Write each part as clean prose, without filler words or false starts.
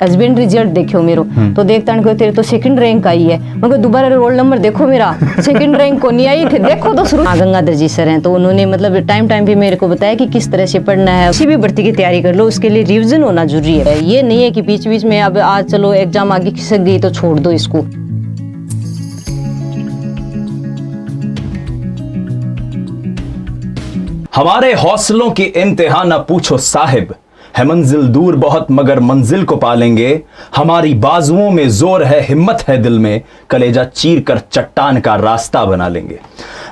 Husband result देखो मेरो तो देखता है तेरे तो सेकंड रैंक आई है, मगर दोबारा रोल नंबर देखो मेरा सेकंड रैंक को नहीं आई थे, देखो तो शुरू। गंगाधर जी सर हैं तो उन्होंने मतलब टाइम पे मेरे को बताया कि किस तरह से पढ़ना है, किसी भी भर्ती की तैयारी कर लो उसके लिए रिविजन होना जरूरी है। ये नहीं है कि बीच बीच में अब आज चलो एग्जाम आगे खिसक गई तो छोड़ दो इसको। हमारे हौसलों की इंतहा न पूछो साहिब, है मंजिल दूर बहुत मगर मंजिल को पालेंगे। हमारी बाजुओं में जोर है, हिम्मत है दिल में, कलेजा चीर कर चट्टान का रास्ता बना लेंगे।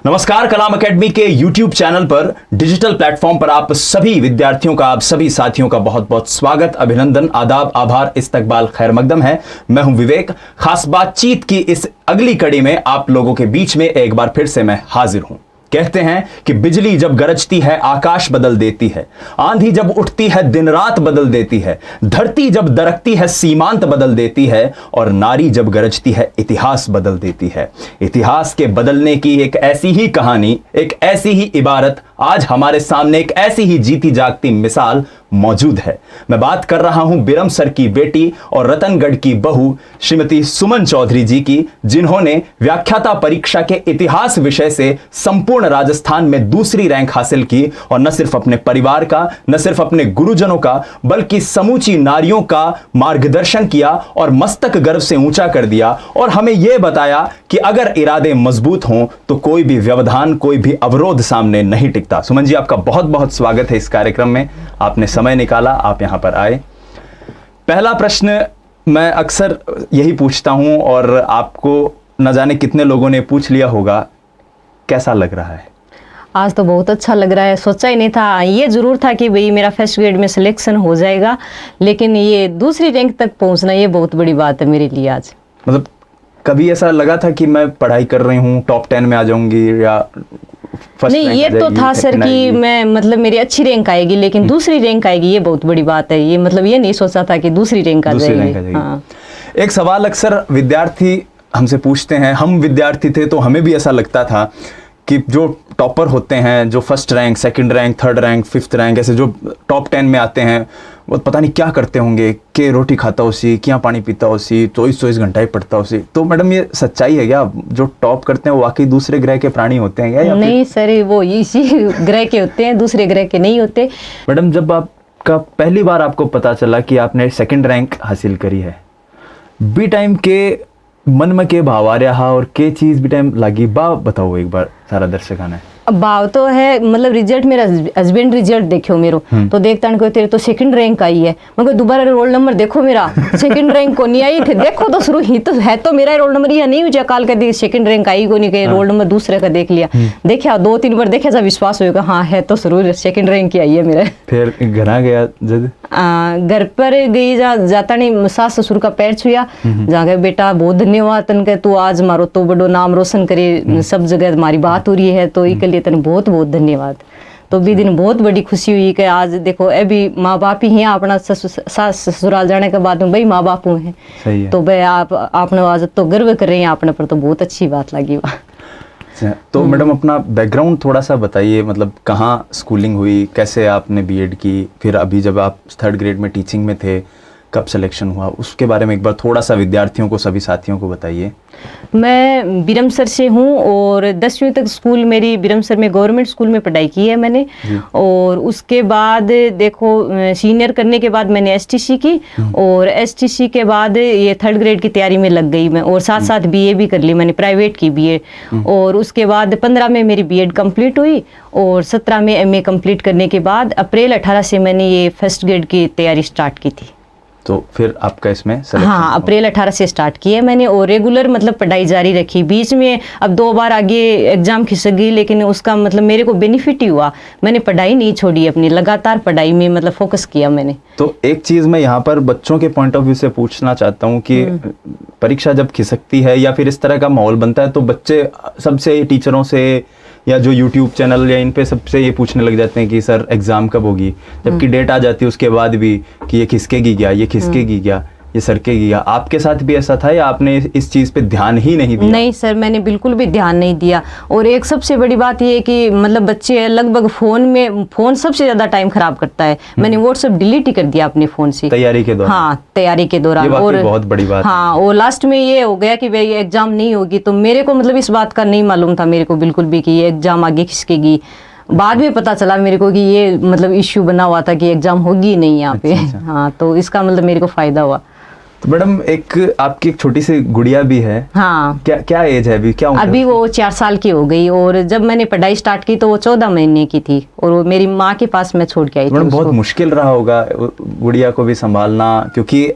नमस्कार, कलाम एकेडमी के YouTube चैनल पर डिजिटल प्लेटफॉर्म पर आप सभी विद्यार्थियों का, आप सभी साथियों का बहुत बहुत स्वागत, अभिनंदन, आदाब, आभार, इस्तकबाल, खैर मकदम है। मैं हूं विवेक। खास बातचीत की इस अगली कड़ी में आप लोगों के बीच में एक बार फिर से मैं हाजिर हूं। कहते हैं कि बिजली जब गरजती है आकाश बदल देती है, आंधी जब उठती है दिन रात बदल देती है, धरती जब दरकती है सीमांत बदल देती है, और नारी जब गरजती है इतिहास बदल देती है। इतिहास के बदलने की एक ऐसी ही कहानी, एक ऐसी ही इबारत आज हमारे सामने, एक ऐसी ही जीती जागती मिसाल मौजूद है। मैं बात कर रहा हूं बिरम सर की बेटी और रतनगढ़ की बहू श्रीमती सुमन चौधरी जी की, जिन्होंने व्याख्याता परीक्षा के इतिहास विषय से संपूर्ण राजस्थान में दूसरी रैंक हासिल की, और न सिर्फ अपने परिवार का, न सिर्फ अपने गुरुजनों का, बल्कि समूची नारियों का मार्गदर्शन किया और मस्तक गर्व से ऊंचा कर दिया, और हमें यह बताया कि अगर इरादे मजबूत हों तो कोई भी व्यवधान, कोई भी अवरोध सामने नहीं टिकता। सुमन जी, आपका बहुत बहुत स्वागत है इस कार्यक्रम में। आपने समय निकाला, आप यहां पर आए। पहला प्रश्न मैं अक्सर यही पूछता हूं और आपको न जाने कितने लोगों ने पूछ लिया होगा, कैसा लग रहा है? आज तो बहुत अच्छा लग रहा है। सोचा ही नहीं था, ये जरूर था कि भाई मेरा फर्स्ट ग्रेड में सिलेक्शन हो जाएगा, लेकिन ये दूसरी रैंक तक पहुंचना ये बहुत बड़ी बात है मेरे लिए आज। मतलब कभी ऐसा लगा था कि मैं पढ़ाई कर रही हूँ, टॉप 10 में आ जाऊंगी या फर्स्ट नहीं? ये तो था सर कि मैं मतलब मेरी अच्छी रैंक आएगी, लेकिन दूसरी रैंक आएगी ये बहुत बड़ी बात है। ये मतलब ये नहीं सोचा था कि दूसरी रैंक आ जाएगी। हाँ। एक सवाल अक्सर विद्यार्थी हमसे पूछते हैं, हम विद्यार्थी थे तो हमें भी ऐसा लगता था कि जो टॉपर होते हैं, जो first rank, second rank, third rank, fifth rank, ऐसे जो टॉप 10 में आते हैं, वो पता नहीं क्या करते होंगे, के रोटी खाता उसी, क्या पानी पीता उसी, 24 घंटा ही पढ़ता उसी। तो मैडम ये सच्चाई है क्या? जो टॉप करते हैं वो वाकई दूसरे ग्रह के प्राणी होते हैं क्या? या नहीं सर, वो इसी ग्रह के होते हैं, दूसरे ग्रह के नहीं होते। मैडम, जब आपका पहली बार आपको पता चला कि आपने सेकंड रैंक हासिल करी है, बी टाइम के मन में के भाव आ रहा और के चीज भी टाइम लगी, बा बताओ एक बार, सारा दर्शक आना है। भाव तो है, मतलब रिजल्ट मेरा हस्बैंड रिजल्ट देखो मेरो तो देखता है तेरे तो सेकंड रैंक आई है, मगर दोबारा रोल नंबर देखो मेरा सेकंड रैंक को नहीं आई थे, देखो तो शुरू ही तो है तो मेरा रोल नंबर यह नहीं हुआ काल का सेकंड रैंक आई को नहीं कहे, रोल नंबर दूसरे का देख लिया, देखा 2-3 बार देखा जब विश्वास होगा हाँ है तो शुरू सेकंड रैंक की आई है मेरा। फिर घर आ गया जब घर पर गई, जाता नहीं सास ससुर का पैर छुया, जाके बेटा बहुत धन्यवाद तनके, तू आज मारो तो बड़ो नाम रोशन करे, सब जगह हमारी बात हो रही है तो इसके लिए तन बहुत बहुत धन्यवाद। तो भी दिन बहुत बड़ी खुशी हुई कि आज देखो अभी माँ बाप ही हैं, अपना सास ससुराल जाने के बाद में भाई माँ बाप हैं, तो भाई आपने आज तो गर्व कर रहे हैं आपने पर, तो बहुत अच्छी बात लगी वहाँ। तो मैडम अपना बैकग्राउंड थोड़ा सा बताइए, मतलब कहाँ स्कूलिंग हुई, कैसे आपने बीएड की, फिर अभी जब आप थर्ड ग्रेड में टीचिंग में थे कब सिलेक्शन हुआ, उसके बारे में एक बार थोड़ा सा विद्यार्थियों को, सभी साथियों को बताइए। मैं बिरम सर से हूँ और 10वीं तक स्कूल मेरी बिरम सर में गवर्नमेंट स्कूल में पढ़ाई की है मैंने, और उसके बाद देखो सीनियर करने के बाद मैंने एसटीसी की, और एसटीसी के बाद ये थर्ड ग्रेड की तैयारी में लग गई मैं, और साथ साथ बीए भी कर ली मैंने, प्राइवेट की बीए, और उसके बाद 15 में मेरी बीएड कंप्लीट हुई, और 17 में एमए कंप्लीट करने के बाद अप्रैल 18 से मैंने ये फर्स्ट ग्रेड की तैयारी स्टार्ट की थी। तो फिर आपका इसमें हाँ, अप्रैल 18 से स्टार्ट किए मैंने, और रेगुलर मतलब पढ़ाई जारी रखी। बीच में अब 2 बार आगे एग्जाम खिसक गई, लेकिन उसका मतलब मेरे को बेनिफिट ही हुआ, मैंने पढ़ाई नहीं छोड़ी अपनी, लगातार पढ़ाई में मतलब फोकस किया मैंने। तो एक चीज मैं यहाँ पर बच्चों के पॉइंट ऑफ व्यू से पूछना चाहता हूँ कि परीक्षा जब खिसकती है या फिर इस तरह का माहौल बनता है, तो बच्चे सबसे टीचरों से या जो YouTube चैनल या इन पे सबसे ये पूछने लग जाते हैं कि सर एग्जाम कब होगी, जबकि डेट आ जाती है उसके बाद भी कि ये खिसकेगी क्या, ये खिसकेगी क्या। ये सरके गया। आपके साथ भी ऐसा था या आपने इस चीज़ पे ध्यान ही नहीं दिया? नहीं सर, मैंने बिल्कुल भी ध्यान नहीं दिया। और एक सबसे बड़ी बात ये है कि मतलब बच्चे लगभग फ़ोन सबसे ज़्यादा टाइम खराब करता है। मैंने व्हाट्सएप डिलीट ही कर दिया अपने फ़ोन से तैयारी के दौरान। हाँ, तैयारी के दौरान। ये और बहुत बड़ी बात हाँ, और लास्ट में ये हो गया कि भाई एग्जाम नहीं होगी, तो मेरे को मतलब इस बात का नहीं मालूम था मेरे को बिल्कुल भी कि ये एग्जाम आगे खिसकेगी। बाद में पता चला मेरे को कि ये मतलब इश्यू बना हुआ था कि एग्जाम होगी नहीं यहाँ पे। अच्छा। हाँ, तो इसका मतलब मेरे को फायदा हुआ। तो मैडम आपकी एक छोटी सी गुड़िया भी है। हाँ, क्या एज है अभी, क्या उम्र अभी है? वो 4 साल की हो गई, और जब मैंने पढ़ाई स्टार्ट की तो वो 14 महीने की थी, और वो मेरी माँ के पास मैं छोड़ के आई थी मैडम बहुत उसको। मुश्किल रहा होगा गुड़िया को भी संभालना, क्योंकि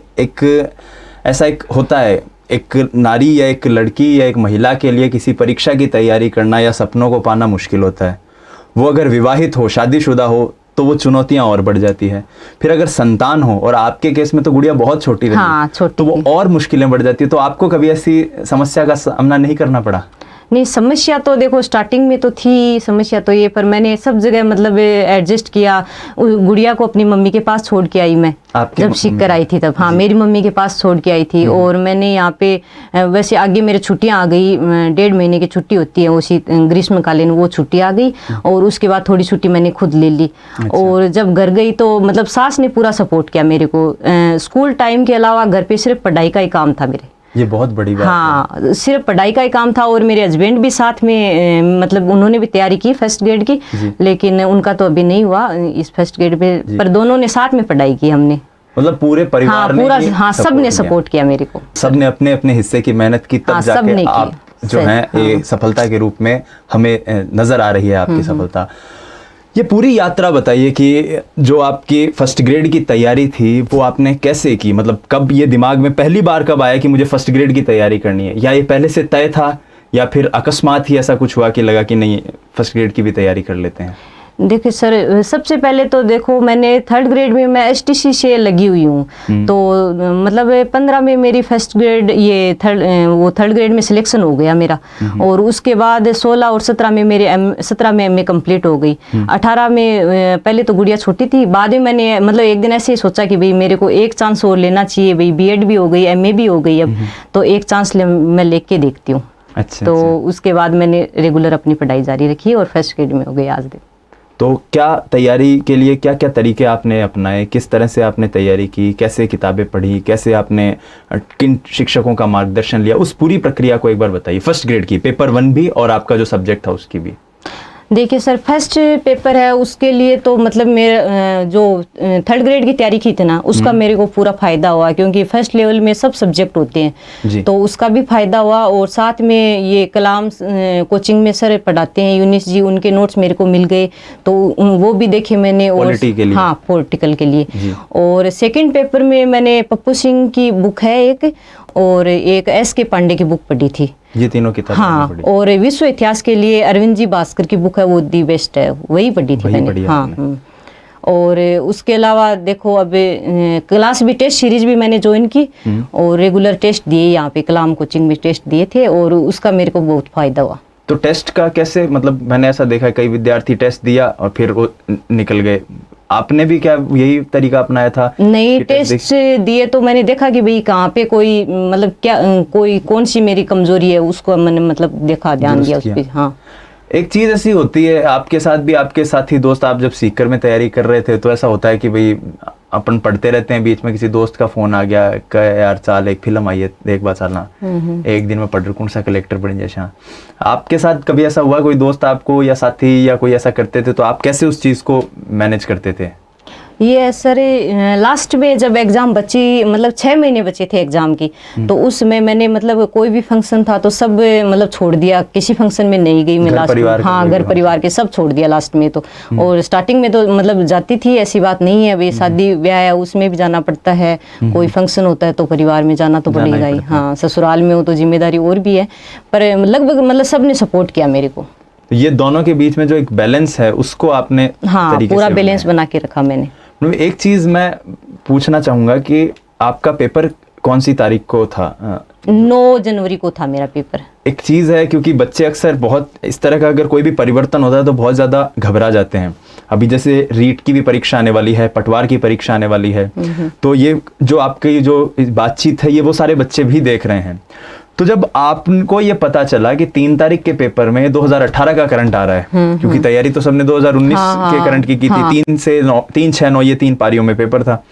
ऐसा एक होता है, एक नारी या एक लड़की या एक महिला के लिए किसी परीक्षा की तैयारी करना या सपनों को पाना मुश्किल होता है। वो अगर विवाहित हो, शादीशुदा हो, तो वो चुनौतियां और बढ़ जाती है। फिर अगर संतान हो, और आपके केस में तो गुड़िया बहुत छोटी रही, हाँ, छोटी तो वो थी। और मुश्किलें बढ़ जाती है। तो आपको कभी ऐसी समस्या का सामना नहीं करना पड़ा? नहीं, समस्या तो देखो स्टार्टिंग में तो थी समस्या तो ये, पर मैंने सब जगह मतलब एडजस्ट किया। गुड़िया को अपनी मम्मी के पास छोड़ के आई मैं, आपकी जब सीख कर आई थी तब। हाँ, मेरी मम्मी के पास छोड़ के आई थी। और मैंने यहाँ पे वैसे आगे मेरे छुट्टियाँ आ गई, 1.5 महीने की छुट्टी होती है उसी ग्रीष्मकालीन, वो छुट्टी आ गई। और उसके बाद थोड़ी छुट्टी मैंने खुद ले ली। और जब घर गई तो मतलब सास ने पूरा सपोर्ट किया मेरे को। स्कूल टाइम के अलावा घर पे सिर्फ पढ़ाई का ही काम था मेरे। ये बहुत बड़ी बात है। हाँ, सिर्फ पढ़ाई का ही काम था। और मेरे हस्बैंड भी साथ में मतलब उन्होंने भी तैयारी की फर्स्ट ग्रेड की, लेकिन उनका तो अभी नहीं हुआ इस फर्स्ट ग्रेड पे, पर दोनों ने साथ में पढ़ाई की हमने। मतलब पूरे परिवार हाँ, ने पूरा, ही हाँ, सब ने सपोर्ट किया मेरे को। सब ने अपने अपने हिस्से की मेहनत की, तब हाँ, सब जाके ने की। आप जो सही, हैं ये सफलता के रूप में हमें नजर आ रही है आपकी सफलता। ये पूरी यात्रा बताइए कि जो आपकी फर्स्ट ग्रेड की तैयारी थी वो आपने कैसे की? मतलब कब ये दिमाग में पहली बार कब आया कि मुझे फर्स्ट ग्रेड की तैयारी करनी है? या ये पहले से तय था, या फिर अकस्मात ही ऐसा कुछ हुआ कि लगा कि नहीं फर्स्ट ग्रेड की भी तैयारी कर लेते हैं? देखिए सर, सबसे पहले तो देखो मैंने 3rd ग्रेड में मैं एसटीसी से लगी हुई हूँ। तो मतलब 15 में मेरी फर्स्ट ग्रेड ये 3rd ग्रेड में सिलेक्शन हो गया मेरा। और उसके बाद 16 और 17 में मेरे 17 में एमए कंप्लीट हो गई। 18 में पहले तो गुड़िया छोटी थी, बाद में मैंने मतलब एक दिन ऐसे ही सोचा कि भाई मेरे को एक चांस और लेना चाहिए, भाई बीएड भी हो गई, एमए भी हो गई, अब तो एक चांस मैं लेके देखती हूँ। अच्छा, तो उसके बाद मैंने रेगुलर अपनी पढ़ाई जारी रखी और फर्स्ट ग्रेड में हो गई आज दिन। तो क्या तैयारी के लिए क्या क्या तरीके आपने अपनाए? किस तरह से आपने तैयारी की? कैसे किताबें पढ़ी? कैसे आपने किन शिक्षकों का मार्गदर्शन लिया? उस पूरी प्रक्रिया को एक बार बताइए, फर्स्ट ग्रेड की, पेपर 1 भी और आपका जो सब्जेक्ट था उसकी भी। देखिए सर, फर्स्ट पेपर है उसके लिए तो मतलब मेरे जो 3rd ग्रेड की तैयारी की थी ना, उसका मेरे को पूरा फायदा हुआ, क्योंकि फर्स्ट लेवल में सब सब्जेक्ट होते हैं, तो उसका भी फायदा हुआ। और साथ में ये कलाम कोचिंग में सर पढ़ाते हैं यूनिस जी, उनके नोट्स मेरे को मिल गए, तो वो भी देखे मैंने। और पॉलिटी के लिए? हाँ, पॉलिटिकल के लिए। और सेकेंड पेपर में मैंने पप्पू सिंह की बुक है एक, और एक एस.के. पांडे की बुक पढ़ी थी। ये तीनों किताबें हाँ, पढ़ी? और विश्व इतिहास के लिए अरविंद जी भास्कर की बुक है, वो दी बेस्ट है, वही पढ़ी थी मैंने। हाँ, और उसके अलावा देखो अब क्लास भी, टेस्ट सीरीज भी मैंने ज्वाइन की, और रेगुलर टेस्ट दिए यहाँ पे कलाम कोचिंग में टेस्ट दिए थे, और उसका मेरे को बहुत फायदा हुआ। तो टेस्ट का कैसे, मतलब मैंने ऐसा देखा है कई विद्यार्थी टेस्ट दिया और फिर वो निकल गए, आपने भी क्या यही तरीका अपनाया था? नहीं, टेस्ट दिए तो मैंने देखा कि भाई कहाँ पे कोई मतलब क्या कोई कौन सी मेरी कमजोरी है, उसको मैंने मतलब देखा, ध्यान दिया उस पर। हाँ, एक चीज ऐसी होती है आपके साथ भी, आपके साथी दोस्त, आप जब सीकर में तैयारी कर रहे थे तो ऐसा होता है कि भाई अपन पढ़ते रहते हैं, बीच में किसी दोस्त का फोन आ गया, कह यार चाल एक फिल्म आई है देख बा चलना, एक दिन में पढ़ कौन सा कलेक्टर बन जैसा। आपके साथ कभी ऐसा हुआ, कोई दोस्त आपको या साथी या कोई ऐसा करते थे, तो आप कैसे उस चीज को मैनेज करते थे? ये सर लास्ट में जब एग्जाम बची, मतलब 6 महीने बचे थे एग्जाम की, तो उसमें मैंने मतलब कोई भी फंक्शन था तो सब मतलब छोड़ दिया, किसी फंक्शन में नहीं गई मैं लास्ट में। हाँ, घर परिवार के सब छोड़ दिया लास्ट में तो। और स्टार्टिंग में तो मतलब जाती थी, ऐसी बात नहीं है, भाई शादी ब्याह है उसमें भी जाना पड़ता है, कोई फंक्शन होता है तो परिवार में जाना तो पड़ेगा ही। हाँ, ससुराल में हो तो जिम्मेदारी और भी है, पर लगभग मतलब सब ने सपोर्ट किया मेरे को। ये दोनों के बीच में जो एक बैलेंस है उसको आपने हाँ, पूरा बैलेंस बना के रखा मैंने। एक चीज मैं पूछना चाहूंगा कि आपका पेपर कौन सी तारीख को था? 9 जनवरी को था मेरा पेपर। एक चीज है, क्योंकि बच्चे अक्सर बहुत इस तरह का अगर कोई भी परिवर्तन होता है तो बहुत ज्यादा घबरा जाते हैं। अभी जैसे रीट की भी परीक्षा आने वाली है, पटवार की परीक्षा आने वाली है, तो ये जो आपकी जो बातचीत है ये वो सारे बच्चे भी देख रहे हैं। तो जब आपको ये पता चला कि 3 तारीख के पेपर में 2018 का करंट आ रहा है, क्योंकि तैयारी तो सबने 2019 के करंट की थी, 3 6 9 ये 3 पारियों में पेपर था,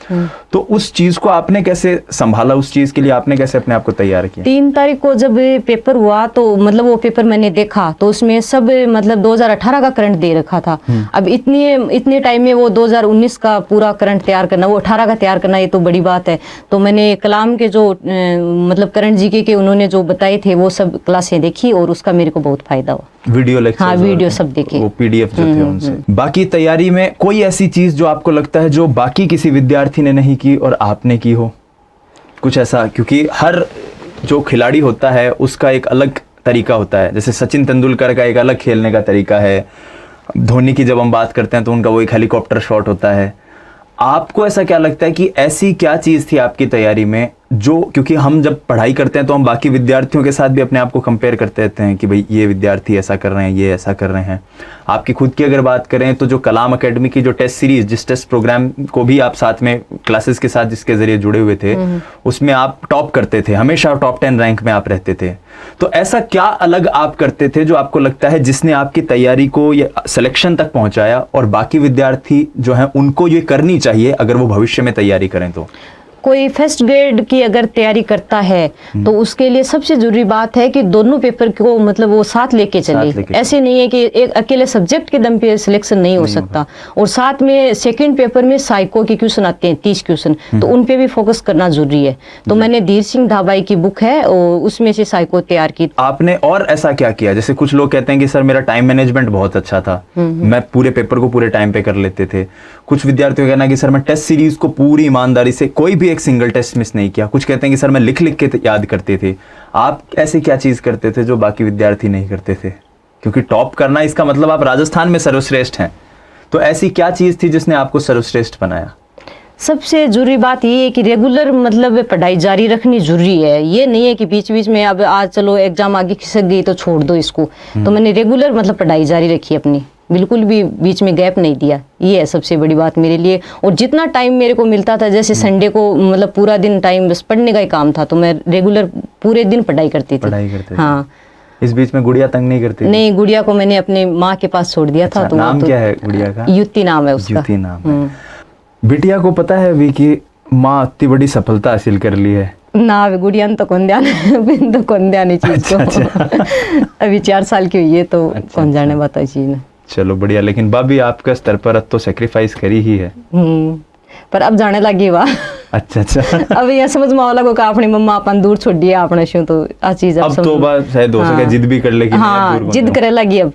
तो उस चीज को आपने कैसे संभाला, उस चीज के लिए आपने कैसे अपने आप को तैयार किया? 3 तारीख को जब पेपर हुआ तो मतलब वो पेपर मैंने देखा तो उसमें सब मतलब 2018 का करंट दे रखा था। अब इतने टाइम में वो 2019 का पूरा करंट तैयार करना, वो 18 का तैयार करना, ये तो बड़ी बात है। तो मैंने कलाम के जो मतलब करंट जीके के उन्होंने जो बताए थे वो सब क्लासें देखी और उसका मेरे को बहुत फायदा हुआ। Video lecture? हाँ, वीडियो सब देखे, वो पीडीएफ जो थे उनसे। बाकी तैयारी में कोई ऐसी चीज जो आपको लगता है जो बाकी किसी विद्यार्थी ने नहीं की और आपने की हो, कुछ ऐसा? क्योंकि हर जो खिलाड़ी होता है उसका एक अलग तरीका होता है। जैसे सचिन तेंदुलकर का एक अलग खेलने का तरीका है, धोनी की जब हम बात करते हैं तो उनका वो एक हेलीकॉप्टर शॉट होता है। आपको ऐसा क्या लगता है कि ऐसी क्या चीज थी आपकी तैयारी में जो, क्योंकि हम जब पढ़ाई करते हैं तो हम बाकी विद्यार्थियों के साथ भी अपने आप को कंपेयर करते रहते हैं कि भाई ये विद्यार्थी ऐसा कर रहे हैं, ये ऐसा कर रहे हैं। आपकी खुद की अगर बात करें तो जो कलाम एकेडमी की जो टेस्ट सीरीज, जिस टेस्ट प्रोग्राम को भी आप साथ में क्लासेस के साथ जिसके जरिए जुड़े हुए थे, उसमें आप टॉप करते थे, हमेशा टॉप 10 रैंक में आप रहते थे। तो ऐसा क्या अलग आप करते थे जो आपको लगता है जिसने आपकी तैयारी को ये सिलेक्शन तक पहुंचाया और बाकी विद्यार्थी जो है उनको ये करनी चाहिए अगर वो भविष्य में तैयारी करें? तो कोई फर्स्ट ग्रेड की अगर तैयारी करता है तो उसके लिए सबसे जरूरी बात है कि दोनों पेपर को मतलब वो साथ लेके चले। ऐसे नहीं है कि एक अकेले सब्जेक्ट के दम पे सिलेक्शन नहीं हो सकता। और साथ में सेकंड पेपर में साइको के क्वेश्चन आते हैं, 30 क्वेश्चन, तो उन पे भी फोकस करना जरूरी है। तो मैंने धीर सिंह धाबाई की बुक है और उसमें से साइको तैयार की। आपने और ऐसा क्या किया? जैसे कुछ लोग कहते हैं कि सर मेरा टाइम मैनेजमेंट बहुत अच्छा था, मैं पूरे पेपर को पूरे टाइम पे कर लेते थे। कुछ विद्यार्थियों का कहना है कि सर मैं टेस्ट सीरीज को पूरी ईमानदारी से कोई भी एक सिंगल टेस्ट मिस नहीं किया। कुछ कहते हैं कि सर मैं लिख लिख के याद करते थे। आप ऐसी क्या चीज करते थे जो बाकी विद्यार्थी नहीं करते थे? क्योंकि टॉप करना इसका मतलब आप राजस्थान में सर्वश्रेष्ठ हैं, तो ऐसी क्या चीज थी जिसने आपको सर्वश्रेष्ठ बनाया? सबसे जरूरी बात ये है कि रेगुलर मतलब पढ़ाई जारी रखनी जरूरी है। ये नहीं है कि बीच बीच में अब आज चलो एग्जाम आगे खिसक गई तो छोड़ दो इसको। तो मैंने रेगुलर मतलब पढ़ाई जारी रखी अपनी, बिल्कुल भी बीच में गैप नहीं दिया। ये है सबसे बड़ी बात मेरे लिए। और जितना टाइम मेरे को मिलता था, जैसे संडे को मतलब पूरा दिन टाइम बस पढ़ने का ही काम था, तो मैं रेगुलर पूरे दिन पढ़ाई करती थी। हाँ। इस बीच में गुड़िया तंग नहीं करती? नहीं, गुड़िया को मैंने अपनी माँ के पास छोड़ दिया था। तो नाम क्या है गुड़िया का? युति नाम है उसका। युति नाम है। बिटिया को पता है अभी कि माँ इतनी बड़ी सफलता हासिल कर ली है? ना, अभी गुड़िया तो कौन ध्यान तो कौन ध्यान चीज को। अभी 4 साल की हुई है तो कौन जाने बताओ चीज ने। चलो बढ़िया। लेकिन भाभी आपका स्तर पर अब तो सेक्रीफाइस करी ही है। पर अब जाने लगी वाह। अच्छा। अब ये समझ में आवा को अपनी मम्मा अपन दूर छोड़ दिया अपने शो, तो आ चीज अब तो बात शायद हो सके जिद भी कर लेगी। हाँ, जिद करे लगी अब।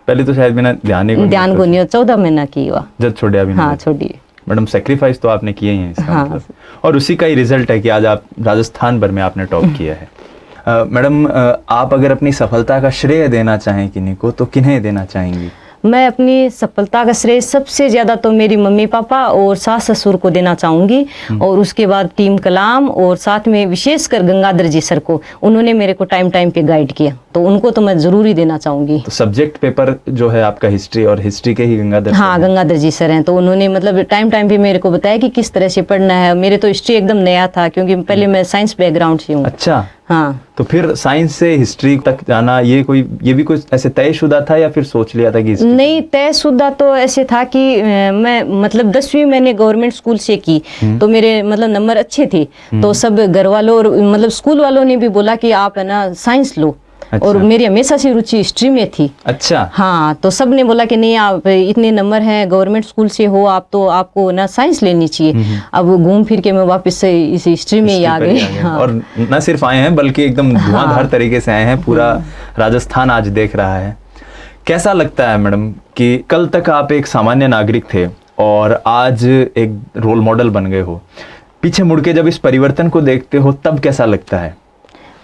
पहले तो शायद बिना ध्यान को नहीं, 14 महीना की हुआ जब छोड़े अभी। हाँ, छोड़िए मैडम, सेक्रीफाइस तो आपने किए ही हैं इसका मतलब, और उसी का ही रिजल्ट है कि आज आप राजस्थान भर में आपने टॉप किया है। मैडम, आप अगर अपनी सफलता का श्रेय देना चाहें किन्हीं को तो किन्हें देना चाहेंगी? मैं अपनी सफलता का श्रेय सबसे ज़्यादा तो मेरी मम्मी पापा और सास ससुर को देना चाहूँगी, और उसके बाद टीम कलाम, और साथ में विशेषकर गंगाधर जी सर को। उन्होंने मेरे को टाइम टाइम पे गाइड किया, तो उनको तो मैं ज़रूर ही देना चाहूँगी। तो सब्जेक्ट पेपर जो है आपका हिस्ट्री, और हिस्ट्री के ही गंगाधर? हाँ, गंगाधर जी सर हैं, तो उन्होंने मतलब टाइम टाइम पे मेरे को बताया कि किस तरह से पढ़ना है। मेरे तो हिस्ट्री एकदम नया था क्योंकि पहले मैं साइंस बैकग्राउंड से हूँ। अच्छा। हाँ, तो फिर साइंस से हिस्ट्री तक जाना ये भी कुछ ऐसे तयशुदा था या फिर सोच लिया था कि? नहीं, तयशुदा तो ऐसे था कि मैं मतलब 10वीं मैंने गवर्नमेंट स्कूल से की, तो मेरे मतलब नंबर अच्छे थे, तो सब घर वालों और मतलब स्कूल वालों ने भी बोला कि आप है ना साइंस लो। अच्छा। और मेरी हमेशा से रुचि हिस्ट्री में थी। अच्छा। हाँ, तो सब ने बोला कि नहीं, आप इतने नंबर हैं, गवर्नमेंट स्कूल से हो आप, तो आपको ना साइंस लेनी चाहिए। अब घूम फिर के मैं वापस से इस हिस्ट्री में ही आ गई। हाँ। और न सिर्फ आए हैं बल्कि एकदम धुआंधार तरीके से आए हैं, पूरा राजस्थान आज देख रहा है। कैसा लगता है मैडम कि कल तक आप एक सामान्य नागरिक थे और आज एक रोल मॉडल बन गए हो? पीछे मुड़ के जब इस परिवर्तन को देखते हो तब कैसा लगता है?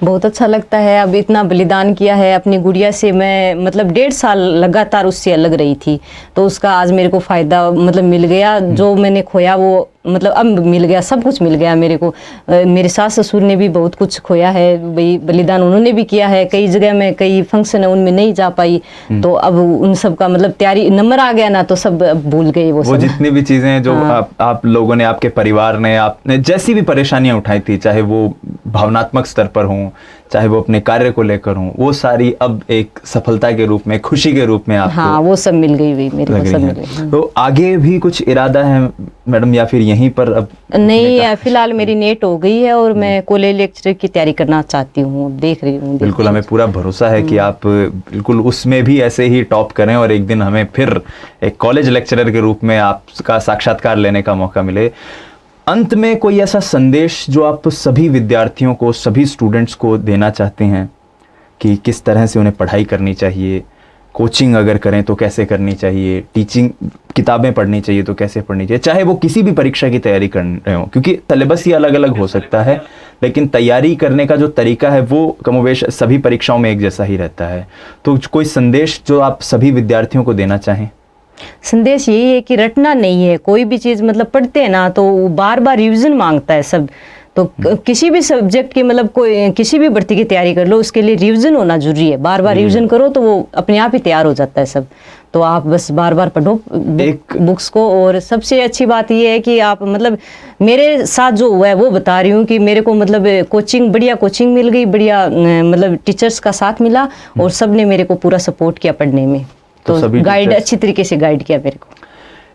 बहुत अच्छा लगता है। अब इतना बलिदान किया है अपनी गुड़िया से, मैं मतलब 1.5 साल लगातार उससे अलग रही थी, तो उसका आज मेरे को फायदा मतलब मिल गया। जो मैंने खोया वो मतलब अब मिल गया, सब कुछ मिल गया मेरे को। मेरे सास ससुर ने भी बहुत कुछ खोया है, भाई बलिदान उन्होंने भी किया है, कई जगह में कई फंक्शन है उनमें नहीं जा पाई, तो अब उन सब का मतलब तैयारी नंबर आ गया ना, तो सब अब भूल गई वो सब। जितनी भी चीजें जो आप लोगों ने, आपके परिवार ने, आपने जैसी भी परेशानियां उठाई थी, चाहे वो भावनात्मक स्तर पर हों, चाहे वो अपने कार्य को लेकर हों, वो सारी अब एक सफलता के रूप में, खुशी के रूप में आपको हाँ वो सब मिल गई हुई मेरे को, सब मिल गई। तो आगे भी कुछ इरादा है मैडम, या फिर यहीं पर अब? नहीं, फिलहाल मेरी नेट हो गई है और मैं कॉलेज लेक्चर की तैयारी करना चाहती हूँ, अब देख रही हूँ। बिल्कुल, हमें पूरा भरोसा है कि आप बिल्कुल उसमें भी ऐसे ही टॉप करें और एक दिन हमें फिर एक कॉलेज लेक्चरर के रूप में आपका साक्षात्कार लेने का मौका मिले। अंत में कोई ऐसा संदेश जो आप सभी विद्यार्थियों को, सभी स्टूडेंट्स को देना चाहते हैं कि किस तरह से उन्हें पढ़ाई करनी चाहिए, कोचिंग अगर करें तो कैसे करनी चाहिए, टीचिंग किताबें पढ़नी चाहिए तो कैसे पढ़नी चाहिए, चाहे वो किसी भी परीक्षा की तैयारी कर रहे हो, क्योंकि सिलेबस ही अलग अलग हो सकता है, लेकिन तैयारी करने का जो तरीका है वो कमोवेश सभी परीक्षाओं में एक जैसा ही रहता है। तो कोई संदेश जो आप सभी विद्यार्थियों को देना चाहें? संदेश यही है कि रटना नहीं है, कोई भी चीज़ मतलब पढ़ते हैं ना तो बार बार रिवीजन मांगता है सब। तो किसी भी सब्जेक्ट की मतलब कोई किसी भी भर्ती की तैयारी कर लो, उसके लिए रिवीजन होना जरूरी है। बार बार रिवीजन करो तो वो अपने आप ही तैयार हो जाता है सब। तो आप बस बार बार पढ़ो बुक्स को। और सबसे अच्छी बात ये है कि आप मतलब मेरे साथ जो हुआ है वो बता रही हूँ कि मेरे को मतलब कोचिंग, बढ़िया कोचिंग मिल गई, बढ़िया मतलब टीचर्स का साथ मिला और सब ने मेरे को पूरा सपोर्ट किया पढ़ने में। तो गाइड अच्छी तरीके से गाइड किया मेरे को।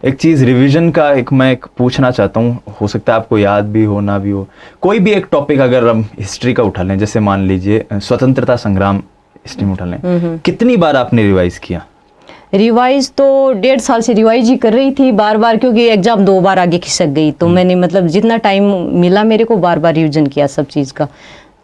एक चीज़ रिवीजन का मैं पूछना चाहता हूँ, हो सकता है आपको याद भी हो ना भी हो, कोई भी एक टॉपिक अगर हम हिस्ट्री का उठा लें, जैसे मान लीजिए स्वतंत्रता संग्राम हिस्ट्री में उठा लें, कितनी बार आपने रिवाइज किया? रिवाइज तो 1.5 साल से रिवाइज ही कर रही थी बार बार, क्योंकि एग्जाम 2 बार आगे खिसक गई। तो मैंने मतलब जितना टाइम मिला मेरे को बार बार रिवीजन किया सब चीज़ का।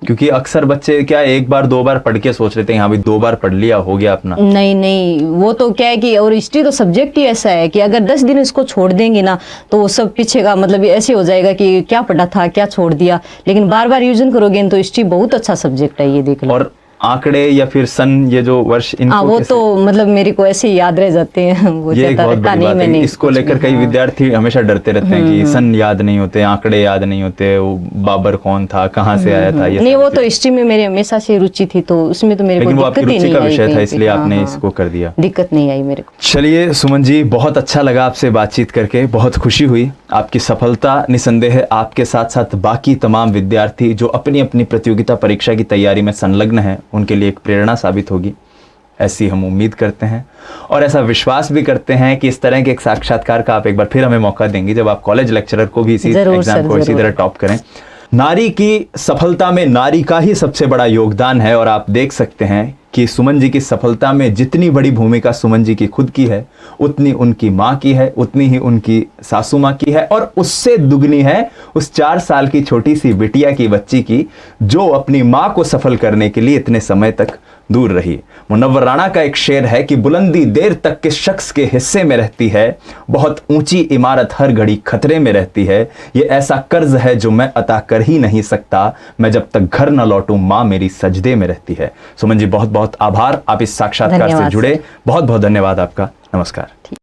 क्योंकि अक्सर बच्चे क्या 1 बार 2 बार पढ़ के सोच लेते हैं हाँ भाई 2 बार पढ़ लिया हो गया अपना। नहीं, वो तो क्या है कि, और हिस्ट्री तो सब्जेक्ट ही ऐसा है कि अगर 10 दिन इसको छोड़ देंगे ना तो वो सब पीछे का मतलब ऐसे हो जाएगा कि क्या पढ़ा था, क्या छोड़ दिया। लेकिन बार बार रिवीजन करोगे तो हिस्ट्री बहुत अच्छा सब्जेक्ट है, ये देख लो। और आंकड़े या फिर सन, ये जो वर्ष, इनको वो तो मतलब मेरे को ऐसे ही याद रह जाते हैं। वो ये एक बहुत बड़ी बात है। इसको लेकर कई विद्यार्थी हमेशा डरते रहते हैं कि सन याद नहीं होते, आंकड़े याद नहीं होते, वो बाबर कौन था, कहाँ से आया था। ये नहीं, वो तो हिस्ट्री में मेरे हमेशा से रुचि थी, तो उसमें तो मेरे को दिक्कत ही नहीं आई। रुचि का विषय था इसलिए आपने इसको कर दिया, दिक्कत नहीं आई मेरे को। चलिए सुमन जी, बहुत अच्छा लगा आपसे बातचीत करके, बहुत खुशी हुई। आपकी सफलता निसंदेह आपके साथ साथ बाकी तमाम विद्यार्थी जो अपनी अपनी प्रतियोगिता परीक्षा की तैयारी में संलग्न हैं उनके लिए एक प्रेरणा साबित होगी, ऐसी हम उम्मीद करते हैं और ऐसा विश्वास भी करते हैं कि इस तरह के एक साक्षात्कार का आप एक बार फिर हमें मौका देंगे जब आप कॉलेज लेक्चरर को भी इसी एग्जाम को इसी तरह टॉप करें। नारी की सफलता में नारी का ही सबसे बड़ा योगदान है और आप देख सकते हैं कि सुमन जी की सफलता में जितनी बड़ी भूमिका सुमन जी की खुद की है, उतनी उनकी माँ की है, उतनी ही उनकी सासू माँ की है और उससे दुगनी है उस 4 साल की छोटी सी बिटिया की, बच्ची की, जो अपनी माँ को सफल करने के लिए इतने समय तक दूर रही। मुनव्वर राणा का एक शेर है कि बुलंदी देर तक के शख्स के हिस्से में रहती है, बहुत ऊंची इमारत हर घड़ी खतरे में रहती है, ये ऐसा कर्ज है जो मैं अता कर ही नहीं सकता, मैं जब तक घर न लौटूं माँ मेरी सजदे में रहती है। सुमन जी बहुत बहुत आभार, आप इस साक्षात्कार से जुड़े, बहुत बहुत धन्यवाद आपका। नमस्कार।